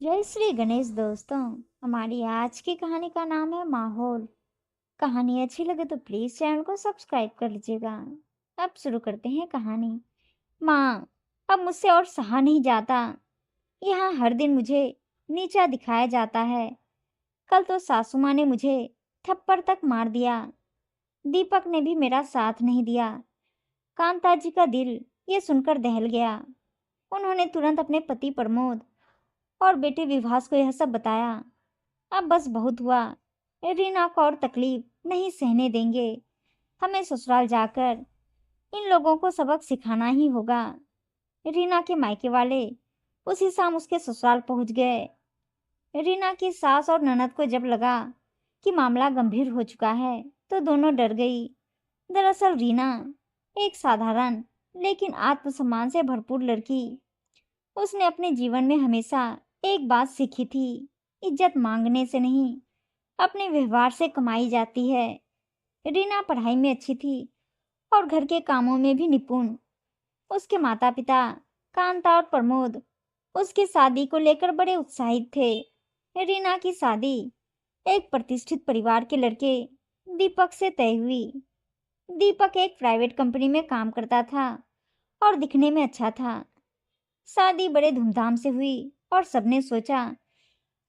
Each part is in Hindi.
जय श्री गणेश दोस्तों। हमारी आज की कहानी का नाम है माहौल। कहानी अच्छी लगे तो प्लीज चैनल को सब्सक्राइब कर लीजिएगा। अब शुरू करते हैं कहानी। माँ, अब मुझसे और सहा नहीं जाता। यहाँ हर दिन मुझे नीचा दिखाया जाता है। कल तो सासू माँ ने मुझे थप्पड़ तक मार दिया। दीपक ने भी मेरा साथ नहीं दिया। कांता जी का दिल ये सुनकर दहल गया। उन्होंने तुरंत अपने पति प्रमोद और बेटे विभास को यह सब बताया। अब बस बहुत हुआ। रीना को और तकलीफ नहीं सहने देंगे। हमें ससुराल जाकर इन लोगों को सबक सिखाना ही होगा। रीना के मायके वाले उसी शाम उसके ससुराल पहुंच गए। रीना की सास और ननद को जब लगा कि मामला गंभीर हो चुका है तो दोनों डर गई। दरअसल रीना एक साधारण लेकिन आत्मसम्मान से भरपूर लड़की। उसने अपने जीवन में हमेशा एक बात सीखी थी, इज्जत मांगने से नहीं, अपने व्यवहार से कमाई जाती है। रीना पढ़ाई में अच्छी थी और घर के कामों में भी निपुण। उसके माता पिता कांता और प्रमोद उसकी शादी को लेकर बड़े उत्साहित थे। रीना की शादी एक प्रतिष्ठित परिवार के लड़के दीपक से तय हुई। दीपक एक प्राइवेट कंपनी में काम करता था और दिखने में अच्छा था। शादी बड़े धूमधाम से हुई और सबने सोचा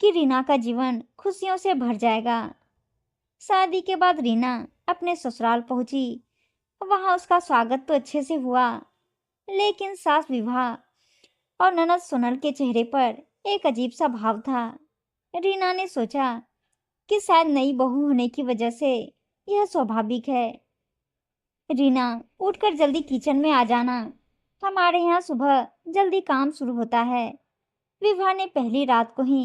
कि रीना का जीवन खुशियों से भर जाएगा। शादी के बाद रीना अपने ससुराल पहुंची। वहां उसका स्वागत तो अच्छे से हुआ, लेकिन सास विवाह और ननद सोनल के चेहरे पर एक अजीब सा भाव था। रीना ने सोचा कि शायद नई बहू होने की वजह से यह स्वाभाविक है। रीना, उठकर जल्दी किचन में आ जाना। हमारे यहाँ सुबह जल्दी काम शुरू होता है। विभा ने पहली रात को ही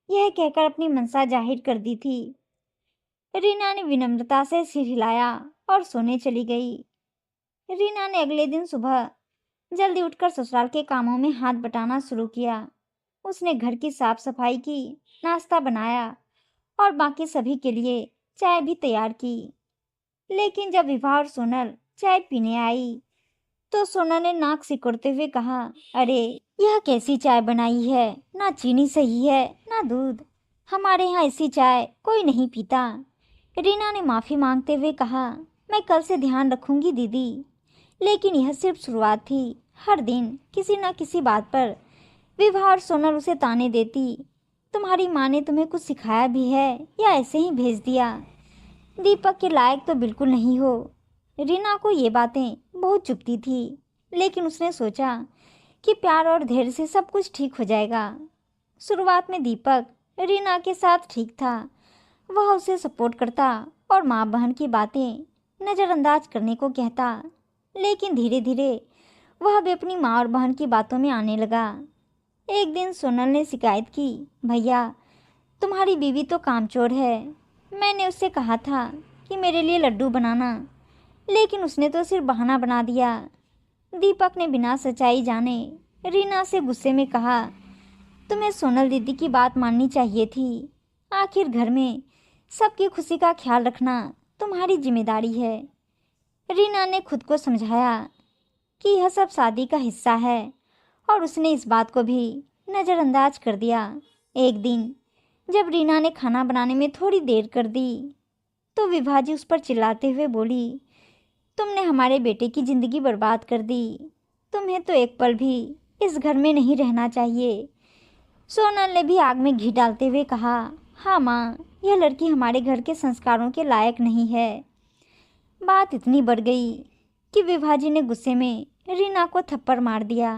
यह कहकर अपनी मनसा जाहिर कर दी थी। रीना ने विनम्रता से सिर हिलाया और सोने चली गई। रीना ने अगले दिन सुबह जल्दी उठकर ससुराल के कामों में हाथ बटाना शुरू किया। उसने घर की साफ सफाई की, नाश्ता बनाया और बाकी सभी के लिए चाय भी तैयार की। लेकिन जब विभा और सोनल चाय पीने आई तो सोनल ने नाक सिकुड़ते हुए कहा, अरे, यह कैसी चाय बनाई है? ना चीनी सही है ना दूध। हमारे यहाँ ऐसी चाय कोई नहीं पीता। रीना ने माफी मांगते हुए कहा, मैं कल से ध्यान रखूंगी दीदी। लेकिन यह सिर्फ शुरुआत थी। हर दिन किसी न किसी बात पर विभा और सोनल उसे ताने देती। तुम्हारी माँ ने तुम्हें कुछ सिखाया भी है या ऐसे ही भेज दिया? दीपक के लायक तो बिल्कुल नहीं हो। रीना को ये बातें बहुत चुभती थी, लेकिन उसने सोचा कि प्यार और धैर्य से सब कुछ ठीक हो जाएगा। शुरुआत में दीपक रीना के साथ ठीक था। वह उसे सपोर्ट करता और माँ बहन की बातें नज़रअंदाज करने को कहता। लेकिन धीरे धीरे वह भी अपनी माँ और बहन की बातों में आने लगा। एक दिन सोनल ने शिकायत की, भैया, तुम्हारी बीवी तो कामचोर है। मैंने उससे कहा था कि मेरे लिए लड्डू बनाना, लेकिन उसने तो सिर्फ बहाना बना दिया। दीपक ने बिना सच्चाई जाने रीना से गुस्से में कहा, तुम्हें सोनल दीदी की बात माननी चाहिए थी। आखिर घर में सबकी खुशी का ख्याल रखना तुम्हारी जिम्मेदारी है। रीना ने खुद को समझाया कि यह सब शादी का हिस्सा है और उसने इस बात को भी नज़रअंदाज कर दिया। एक दिन जब रीना ने खाना बनाने में थोड़ी देर कर दी तो विभाजी उस पर चिल्लाते हुए बोली, तुमने हमारे बेटे की जिंदगी बर्बाद कर दी। तुम्हें तो एक पल भी इस घर में नहीं रहना चाहिए। सोनल ने भी आग में घी डालते हुए कहा, हाँ माँ, यह लड़की हमारे घर के संस्कारों के लायक नहीं है। बात इतनी बढ़ गई कि विभाजी ने गुस्से में रीना को थप्पड़ मार दिया।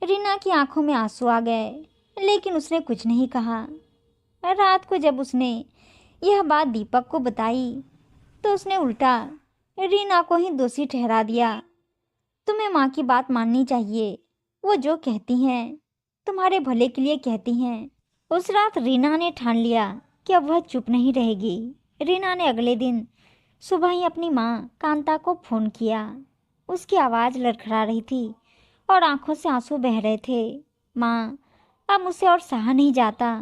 रीना की आंखों में आंसू आ गए, लेकिन उसने कुछ नहीं कहा। रात को जब उसने यह बात दीपक को बताई तो उसने उल्टा रीना को ही दोषी ठहरा दिया। तुम्हें माँ की बात माननी चाहिए। वो जो कहती हैं तुम्हारे भले के लिए कहती हैं। उस रात रीना ने ठान लिया कि अब वह चुप नहीं रहेगी। रीना ने अगले दिन सुबह ही अपनी माँ कांता को फोन किया। उसकी आवाज़ लड़खड़ा रही थी और आंखों से आंसू बह रहे थे। माँ, अब मुझसे और सहा नहीं जाता।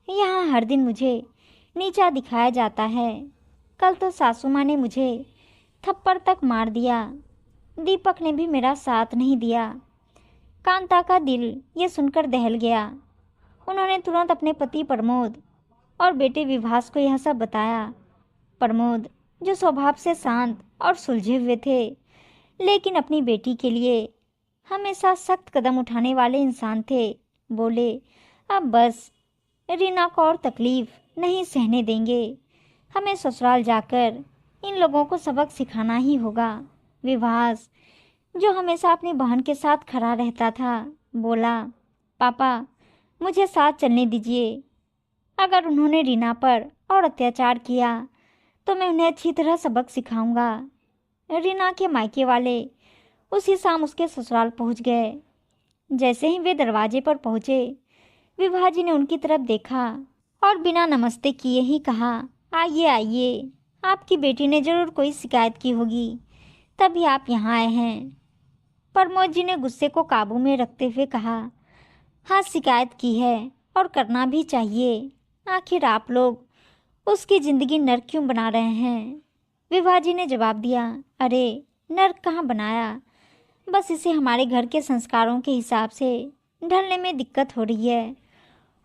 यहाँ हर दिन मुझे नीचा दिखाया जाता है। कल तो सासू माँ ने मुझे थप्पड़ तक मार दिया। दीपक ने भी मेरा साथ नहीं दिया। कांता का दिल ये सुनकर दहल गया। उन्होंने तुरंत अपने पति प्रमोद और बेटे विभास को यह सब बताया। प्रमोद, जो स्वभाव से शांत और सुलझे हुए थे, लेकिन अपनी बेटी के लिए हमेशा सख्त कदम उठाने वाले इंसान थे, बोले, अब बस, रीना को और तकलीफ नहीं सहने देंगे। हमें ससुराल जाकर इन लोगों को सबक सिखाना ही होगा। विभास, जो हमेशा अपनी बहन के साथ खड़ा रहता था, बोला, पापा, मुझे साथ चलने दीजिए। अगर उन्होंने रीना पर और अत्याचार किया तो मैं उन्हें अच्छी तरह सबक सिखाऊंगा। रीना के मायके वाले उसी शाम उसके ससुराल पहुंच गए। जैसे ही वे दरवाजे पर पहुंचे, विभाजी ने उनकी तरफ देखा और बिना नमस्ते किए ही कहा, आइए आइए, आपकी बेटी ने जरूर कोई शिकायत की होगी, तभी आप यहाँ आए हैं। प्रमोद जी ने गुस्से को काबू में रखते हुए कहा, हाँ, शिकायत की है और करना भी चाहिए। आखिर आप लोग उसकी जिंदगी नर्क क्यों बना रहे हैं? विभाजी ने जवाब दिया, अरे नर्क कहाँ बनाया, बस इसे हमारे घर के संस्कारों के हिसाब से ढलने में दिक्कत हो रही है,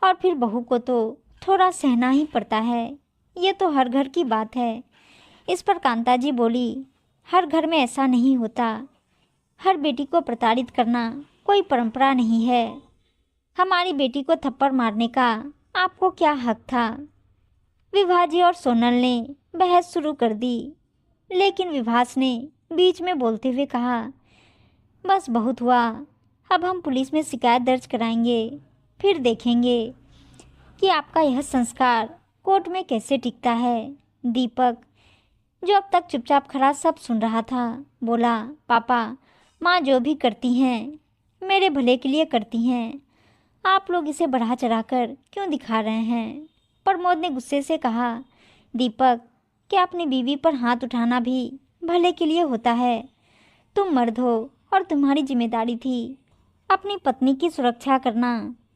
और फिर बहू को तो थोड़ा सहना ही पड़ता है। ये तो हर घर की बात है। इस पर कांता जी बोली, हर घर में ऐसा नहीं होता। हर बेटी को प्रताड़ित करना कोई परंपरा नहीं है। हमारी बेटी को थप्पड़ मारने का आपको क्या हक था? विभाजी और सोनल ने बहस शुरू कर दी, लेकिन विभास ने बीच में बोलते हुए कहा, बस बहुत हुआ, अब हम पुलिस में शिकायत दर्ज कराएंगे, फिर देखेंगे कि आपका यह संस्कार कोर्ट में कैसे टिकता है। दीपक, जो अब तक चुपचाप खड़ा सब सुन रहा था, बोला, पापा, माँ जो भी करती हैं मेरे भले के लिए करती हैं। आप लोग इसे बढ़ा चढ़ाकर क्यों दिखा रहे हैं? प्रमोद ने गुस्से से कहा, दीपक, क्या अपनी बीवी पर हाथ उठाना भी भले के लिए होता है? तुम मर्द हो और तुम्हारी जिम्मेदारी थी अपनी पत्नी की सुरक्षा करना,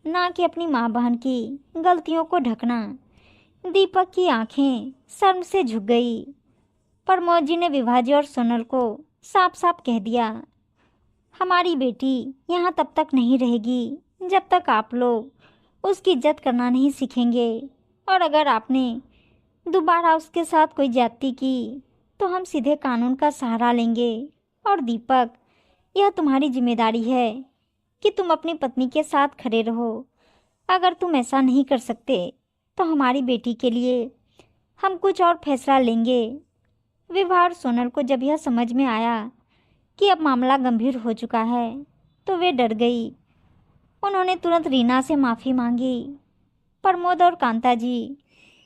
ना कि अपनी माँ बहन की गलतियों को ढकना। दीपक की आंखें शर्म से झुक गई। प्रमोद जी ने विभाजी और सोनल को साफ साफ कह दिया, हमारी बेटी यहाँ तब तक नहीं रहेगी जब तक आप लोग उसकी इज्जत करना नहीं सीखेंगे, और अगर आपने दोबारा उसके साथ कोई ज्यादती की तो हम सीधे कानून का सहारा लेंगे। और दीपक, यह तुम्हारी जिम्मेदारी है कि तुम अपनी पत्नी के साथ खड़े रहो। अगर तुम ऐसा नहीं कर सकते तो हमारी बेटी के लिए हम कुछ और फैसला लेंगे। विभा और सोनल को जब यह समझ में आया कि अब मामला गंभीर हो चुका है तो वे डर गई। उन्होंने तुरंत रीना से माफ़ी मांगी। प्रमोद और कांता जी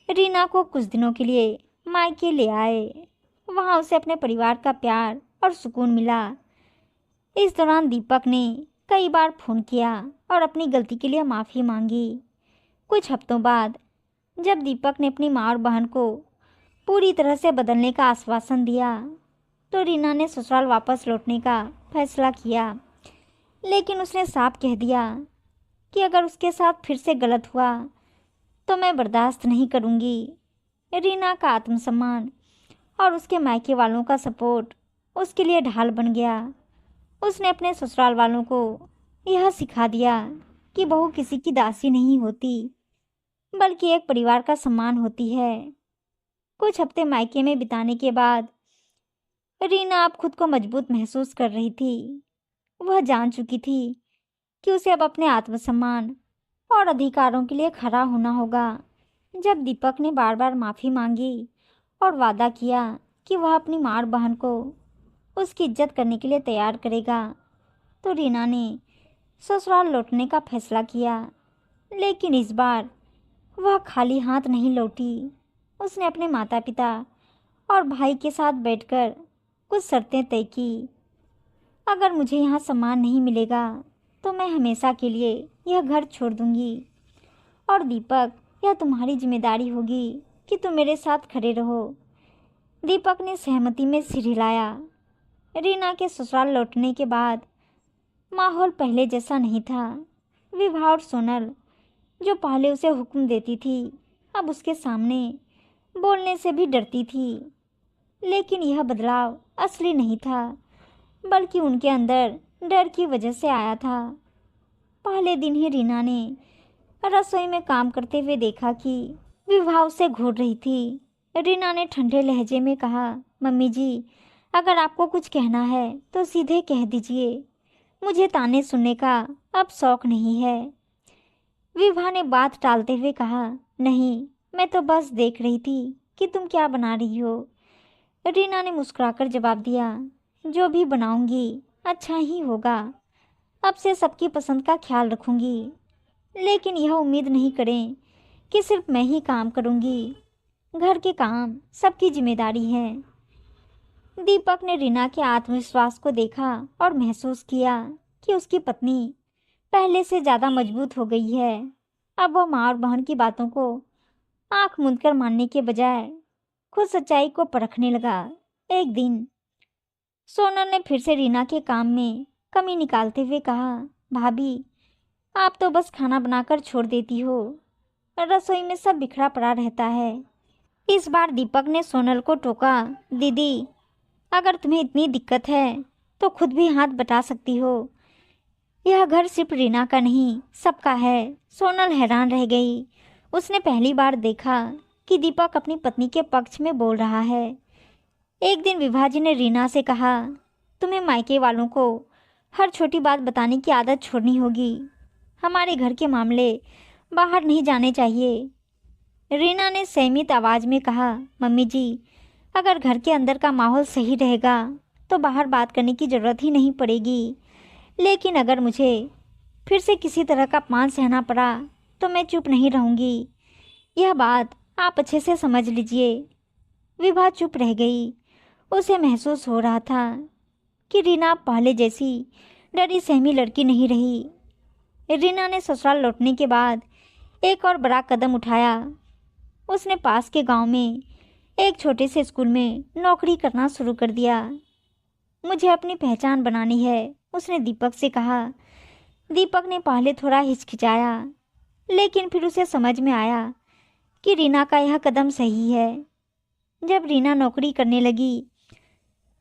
रीना को कुछ दिनों के लिए मायके ले आए। वहाँ उसे अपने परिवार का प्यार और सुकून मिला। इस दौरान दीपक ने कई बार फ़ोन किया और अपनी गलती के लिए माफ़ी मांगी। कुछ हफ्तों बाद जब दीपक ने अपनी माँ और बहन को पूरी तरह से बदलने का आश्वासन दिया तो रीना ने ससुराल वापस लौटने का फैसला किया, लेकिन उसने साफ कह दिया कि अगर उसके साथ फिर से गलत हुआ तो मैं बर्दाश्त नहीं करूँगी। रीना का आत्मसम्मान और उसके मायके वालों का सपोर्ट उसके लिए ढाल बन गया। उसने अपने ससुराल वालों को यह सिखा दिया कि बहू किसी की दासी नहीं होती, बल्कि एक परिवार का सम्मान होती है। कुछ हफ्ते मायके में बिताने के बाद रीना अब खुद को मजबूत महसूस कर रही थी। वह जान चुकी थी कि उसे अब अपने आत्मसम्मान और अधिकारों के लिए खड़ा होना होगा। जब दीपक ने बार बार माफ़ी मांगी और वादा किया कि वह अपनी माँ और बहन को उसकी इज्जत करने के लिए तैयार करेगा, तो रीना ने ससुराल लौटने का फैसला किया। लेकिन इस बार वह खाली हाथ नहीं लौटी। उसने अपने माता पिता और भाई के साथ बैठकर कुछ शर्तें तय की। अगर मुझे यहाँ सम्मान नहीं मिलेगा तो मैं हमेशा के लिए यह घर छोड़ दूँगी। और दीपक, यह तुम्हारी जिम्मेदारी होगी कि तुम मेरे साथ खड़े रहो। दीपक ने सहमति में सिर हिलाया। रीना के ससुराल लौटने के बाद माहौल पहले जैसा नहीं था। विभा और सोनल, जो पहले उसे हुक्म देती थी, अब उसके सामने बोलने से भी डरती थी। लेकिन यह बदलाव असली नहीं था, बल्कि उनके अंदर डर की वजह से आया था। पहले दिन ही रीना ने रसोई में काम करते हुए देखा कि विभा उसे घूर रही थी। रीना ने ठंडे लहजे में कहा, मम्मी जी, अगर आपको कुछ कहना है तो सीधे कह दीजिए। मुझे ताने सुनने का अब शौक नहीं है। विभा ने बात टालते हुए कहा, नहीं, मैं तो बस देख रही थी कि तुम क्या बना रही हो। रीना ने मुस्कुराकर जवाब दिया, जो भी बनाऊंगी अच्छा ही होगा। अब से सबकी पसंद का ख्याल रखूंगी, लेकिन यह उम्मीद नहीं करें कि सिर्फ मैं ही काम करूंगी। घर के काम सबकी जिम्मेदारी है। दीपक ने रीना के आत्मविश्वास को देखा और महसूस किया कि उसकी पत्नी पहले से ज्यादा मजबूत हो गई है। अब वह माँ और बहन की बातों को आंख मूंद कर मानने के बजाय खुद सच्चाई को परखने लगा। एक दिन सोनल ने फिर से रीना के काम में कमी निकालते हुए कहा, भाभी, आप तो बस खाना बनाकर छोड़ देती हो, रसोई में सब बिखरा पड़ा रहता है। इस बार दीपक ने सोनल को टोका, दीदी, अगर तुम्हें इतनी दिक्कत है तो खुद भी हाथ बटा सकती हो। यह घर सिर्फ रीना का नहीं, सबका है। सोनल हैरान रह गई। उसने पहली बार देखा कि दीपक अपनी पत्नी के पक्ष में बोल रहा है। एक दिन विभा जी ने रीना से कहा, तुम्हें मायके वालों को हर छोटी बात बताने की आदत छोड़नी होगी। हमारे घर के मामले बाहर नहीं जाने चाहिए। रीना ने संयमित आवाज में कहा, मम्मी जी, अगर घर के अंदर का माहौल सही रहेगा तो बाहर बात करने की जरूरत ही नहीं पड़ेगी। लेकिन अगर मुझे फिर से किसी तरह का अपमान सहना पड़ा तो मैं चुप नहीं रहूंगी। यह बात आप अच्छे से समझ लीजिए। विभा चुप रह गई। उसे महसूस हो रहा था कि रीना पहले जैसी डरी सहमी लड़की नहीं रही। रीना ने ससुराल लौटने के बाद एक और बड़ा कदम उठाया। उसने पास के गांव में एक छोटे से स्कूल में नौकरी करना शुरू कर दिया। मुझे अपनी पहचान बनानी है, उसने दीपक से कहा। दीपक ने पहले थोड़ा हिचकिचाया, लेकिन फिर उसे समझ में आया कि रीना का यह कदम सही है। जब रीना नौकरी करने लगी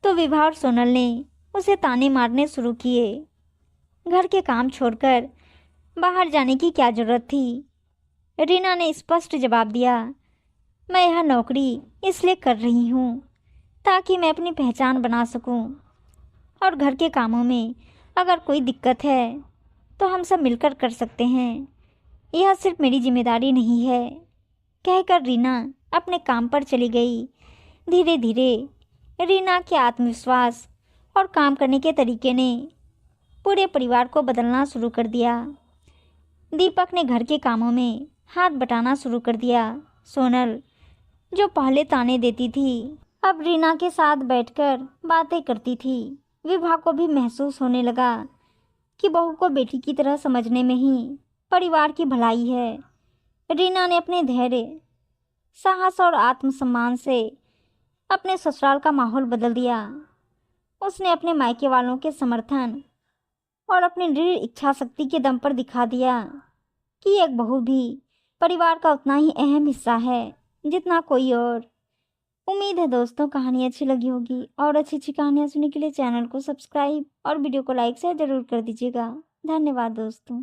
तो विभा और सोनल ने उसे ताने मारने शुरू किए। घर के काम छोड़कर बाहर जाने की क्या जरूरत थी। रीना ने स्पष्ट जवाब दिया, मैं यह नौकरी इसलिए कर रही हूँ ताकि मैं अपनी पहचान बना सकूँ, और घर के कामों में अगर कोई दिक्कत है तो हम सब मिलकर कर सकते हैं। यह सिर्फ मेरी जिम्मेदारी नहीं है। कहकर रीना अपने काम पर चली गई। धीरे धीरे रीना के आत्मविश्वास और काम करने के तरीके ने पूरे परिवार को बदलना शुरू कर दिया। दीपक ने घर के कामों में हाथ बटाना शुरू कर दिया। सोनल, जो पहले ताने देती थी, अब रीना के साथ बैठकर बातें करती थी। विभा को भी महसूस होने लगा कि बहू को बेटी की तरह समझने में ही परिवार की भलाई है। रीना ने अपने धैर्य, साहस और आत्मसम्मान से अपने ससुराल का माहौल बदल दिया। उसने अपने मायके वालों के समर्थन और अपनी दृढ़ इच्छा शक्ति के दम पर दिखा दिया कि एक बहू भी परिवार का उतना ही अहम हिस्सा है जितना कोई और। उम्मीद है दोस्तों कहानी अच्छी लगी होगी, और अच्छी अच्छी कहानियाँ सुनने के लिए चैनल को सब्सक्राइब और वीडियो को लाइक शेयर जरूर कर दीजिएगा। धन्यवाद दोस्तों।